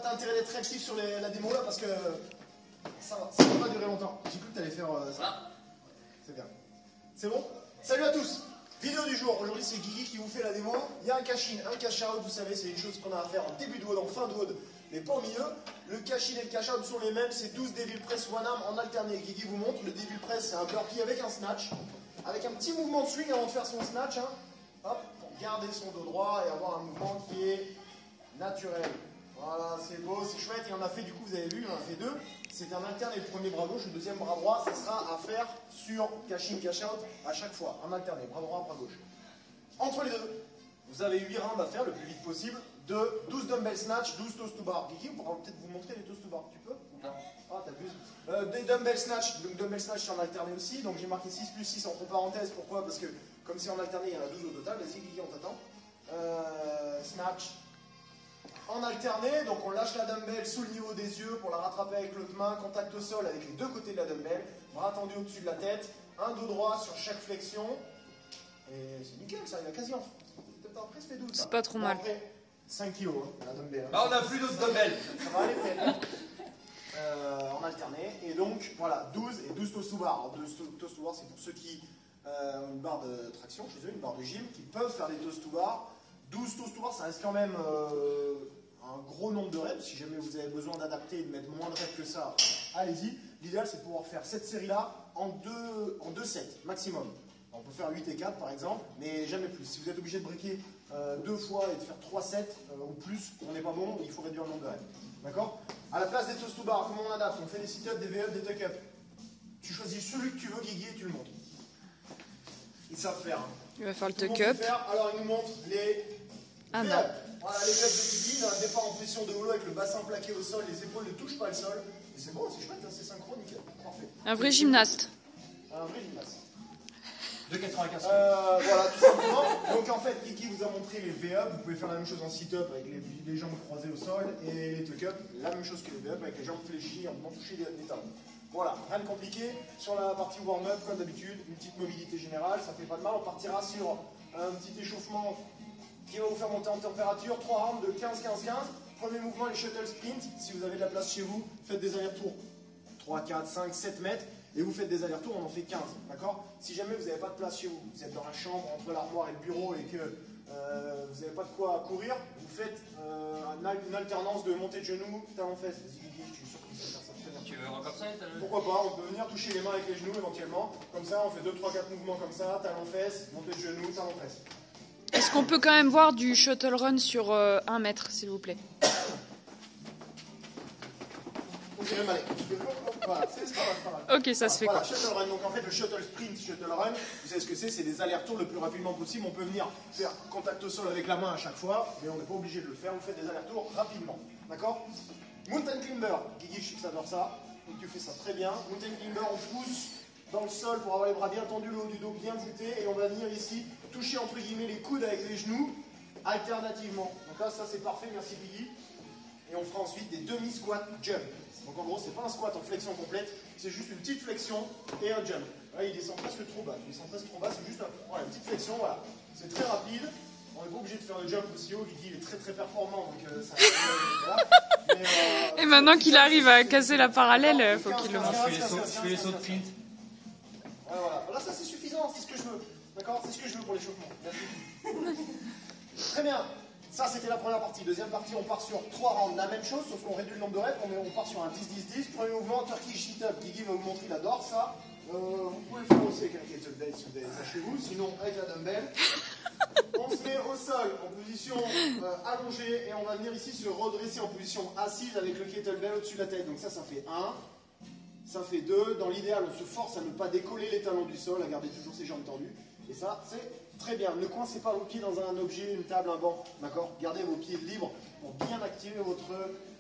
t'as intérêt d'être actif sur la démo là parce que ça va pas durer longtemps. J'ai cru que t'allais faire ça. C'est bien. C'est bon? Salut à tous! Vidéo du jour. Aujourd'hui, c'est Guigui qui vous fait la démo. Il y a un cash-in, un cash-out. Vous savez, c'est une chose qu'on a à faire en début de WOD, en fin de WOD, mais pas au milieu. Le cash-in et le cash-out sont les mêmes. C'est 12 Devil Press One Arm en alterné. Guigui vous montre. Le Devil Press, c'est un burpee avec un snatch, avec un petit mouvement de swing avant de faire son snatch. Hein. Hop, pour garder son dos droit et avoir un mouvement qui est naturel. Voilà, c'est beau, c'est chouette. Il en a fait, du coup, vous avez vu, il en a fait deux. C'est un alterne et le premier bras gauche, le deuxième bras droit, ça sera à faire sur cash-in, cash-out à chaque fois. En alterné, bras droit, bras gauche. Entre les deux, vous avez 8 rounds à faire le plus vite possible de 12 dumbbell snatch, 12 toes to bar. Guigui, on pourra peut-être vous montrer les toes to bar. Tu peux? Non. Ah, t'abuses. Des dumbbell snatch, donc dumbbell snatch c'est en alterné aussi. Donc j'ai marqué 6 plus 6 entre parenthèses. Pourquoi? Parce que comme c'est en alterné, il y en a 12 au total. Vas-y, Guigui, on t'attend. Snatch. En alterné, donc on lâche la dumbbell sous le niveau des yeux pour la rattraper avec l'autre main, contact au sol avec les deux côtés de la dumbbell, bras tendu au-dessus de la tête, un dos droit sur chaque flexion, et c'est nickel ça, il a quasi presque fait 12. C'est pas trop mal. Après, 5 kg la dumbbell. Bah on a plus d'autres dumbbells. Ça va aller peut-être. En alterné, et donc voilà, 12 et 12 toes to bar. Alors 12 toes to bar, c'est pour ceux qui ont une barre de traction chez eux, une barre de gym, qui peuvent faire des toes to bar. 12 toes to bar, ça reste quand même un gros nombre de reps. Si jamais vous avez besoin d'adapter et de mettre moins de reps que ça, allez-y. L'idéal, c'est de pouvoir faire cette série-là en deux sets maximum. On peut faire 8 et 4 par exemple, mais jamais plus. Si vous êtes obligé de briquer 2 fois et de faire 3 sets ou plus, on n'est pas bon, il faut réduire le nombre de reps. D'accord? À la place des toes to bar, comment on adapte? On fait des sit-ups, des V-ups, des tuck-ups. Tu choisis celui que tu veux, Guigui, et tu le montres. Ils savent faire. Hein. Il va faire le tuck-up. Alors, il nous montre les ah V-ups. non. Voilà, les V-ups de Guigui, un départ en position de holo avec le bassin plaqué au sol, les épaules ne touchent pas le sol. Et c'est bon, c'est chouette, hein, c'est synchrone, nickel. Parfait. Un vrai gymnaste. Un vrai gymnaste. De 95. Voilà, tout simplement. Donc en fait, Guigui vous a montré les V-up. Vous pouvez faire la même chose en sit-up avec les jambes croisées au sol et les tuck-up. La même chose que les V-up avec les jambes fléchies en venant toucher les talons. Voilà, rien de compliqué. Sur la partie warm-up, comme d'habitude, une petite mobilité générale, ça fait pas de mal. On partira sur un petit échauffement qui va vous faire monter en température. 3 rounds de 15-15-15. Premier mouvement, les shuttle sprint. Si vous avez de la place chez vous, faites des allers-retours 3, 4, 5, 7 mètres. Et vous faites des allers-retours, on en fait 15, d'accord? Si jamais vous n'avez pas de place chez vous, vous êtes dans la chambre, entre l'armoire et le bureau, et que vous n'avez pas de quoi courir, vous faites une alternance de montée de genoux, talons-fesses. Vas-y, Guigui, je suis sûr que vous savez faire ça très bien. Tu veux comme ça? Pourquoi pas, on peut venir toucher les mains avec les genoux éventuellement. Comme ça, on fait 2, 3, 4 mouvements comme ça, talons-fesses, montée de genoux, talons-fesses. Est-ce qu'on peut quand même voir du shuttle run sur 1 mètre, s'il vous plaît? On dirait mal. Voilà, c'est pas mal. Ok, ça se fait voilà, quoi? Shuttle run, donc en fait le shuttle sprint, shuttle run, vous savez ce que c'est des allers-retours le plus rapidement possible. On peut venir faire contact au sol avec la main à chaque fois, mais on n'est pas obligé de le faire, vous faites des allers-retours rapidement. D'accord? Mountain climber, Guigui, je sais que ça adore ça, donc tu fais ça très bien. Mountain climber, on pousse dans le sol pour avoir les bras bien tendus, le haut du dos bien voûté, et on va venir ici toucher entre guillemets les coudes avec les genoux, alternativement. Donc là, ça c'est parfait, merci Guigui. Et on fera ensuite des demi-squats jump. Donc en gros, c'est pas un squat en flexion complète, c'est juste une petite flexion et un jump. Là, il descend presque trop bas. Il descend presque trop bas, c'est juste voilà, une petite flexion, voilà. C'est très rapide. On n'est pas obligé de faire le jump aussi haut. Guigui, il est très très performant, donc ça voilà. Mais, et maintenant qu'il arrive à casser la parallèle, il faut qu'il le montre. Je fais les sauts de sprint. Voilà, là ça c'est suffisant, c'est ce que je veux. D'accord? C'est ce que je veux pour l'échauffement. Merci. Très bien. Ça, c'était la première partie. Deuxième partie, on part sur 3 rounds. La même chose, sauf qu'on réduit le nombre de reps. On part sur un 10-10-10. Premier mouvement, Turkish sit-up. Guigui va vous montrer, il adore ça. Vous pouvez le faire aussi avec un kettlebell si vous avez ça chez vous. Sinon, avec la dumbbell. On se met au sol en position allongée. Et on va venir ici se redresser en position assise avec le kettlebell au-dessus de la tête. Donc ça fait 1. Ça fait 2. Dans l'idéal, on se force à ne pas décoller les talons du sol, à garder toujours ses jambes tendues. Et ça, c'est très bien. Ne coincez pas vos pieds dans un objet, une table, un banc. D'accord? Gardez vos pieds libres pour bien activer votre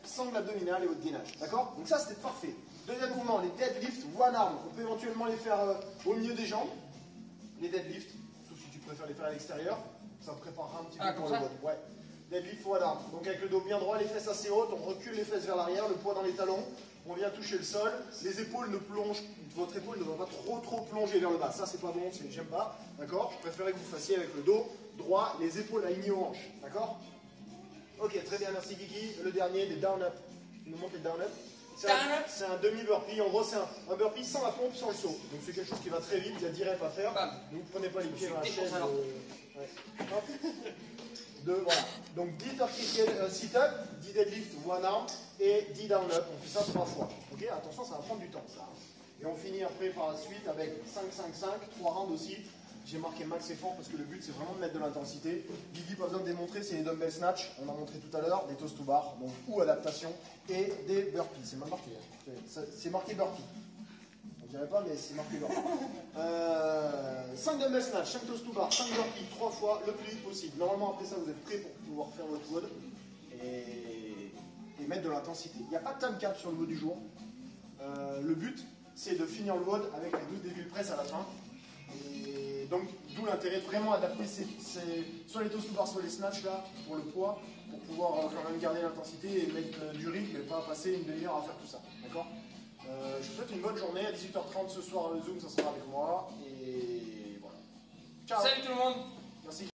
sangle abdominale et votre gainage. D'accord? Donc ça, c'était parfait. Deuxième mouvement, les deadlifts one arm. On peut éventuellement les faire au milieu des jambes. Les deadlifts, sauf si tu préfères les faire à l'extérieur. Ça préparera un petit peu pour le WOD. Ouais. Deadlift one arm. Donc avec le dos bien droit, les fesses assez hautes, on recule les fesses vers l'arrière, le poids dans les talons. On vient toucher le sol, les épaules ne plongent, votre épaule ne va pas trop plonger vers le bas. Ça, c'est pas bon, j'aime pas. D'accord? Je préférais que vous fassiez avec le dos droit, les épaules alignées aux hanches. D'accord? Ok, très bien, merci Guigui. Le dernier, des down-up. Tu nous montres les down-up. Down-up. C'est un demi-burpee. En gros, c'est un burpee sans la pompe, sans le saut. Donc c'est quelque chose qui va très vite, il y a 10 reps à faire. Bam. Donc prenez pas les pieds dans la défoncé chaise. alors. Ouais. Hop. Voilà. Donc 10 turkey sit-up, 10 deadlift one arm et 10 down-up. On fait ça 3 fois. Ok, attention, ça va prendre du temps ça. Et on finit après par la suite avec 5-5-5, 3 rounds aussi. J'ai marqué max effort parce que le but c'est vraiment de mettre de l'intensité. Guigui, pas besoin de démontrer, c'est les dumbbell snatch, on a montré tout à l'heure, des toast to bar, donc ou adaptation, et des burpees. C'est mal marqué, hein. C'est marqué burpee. On dirait pas, mais c'est marqué burpee. 5 dumbbell snatch, 5 toast to bar, 5 burpees, 3 fois, le plus vite possible. Normalement après ça vous êtes prêt pour pouvoir faire votre WOD et mettre de l'intensité. Il n'y a pas de time cap sur le WOD du jour. Le but c'est de finir le WOD avec les 12 débuts press à la fin. Et donc, d'où l'intérêt de vraiment adapter soit les toast to bar, soit les snatch là, pour le poids, pour pouvoir quand même garder l'intensité et mettre du rythme et pas passer une demi-heure à faire tout ça. D'accord. Je vous souhaite une bonne journée. À 18h30 ce soir, le Zoom, ça sera avec moi. Et voilà. Ciao. Salut tout le monde. Merci.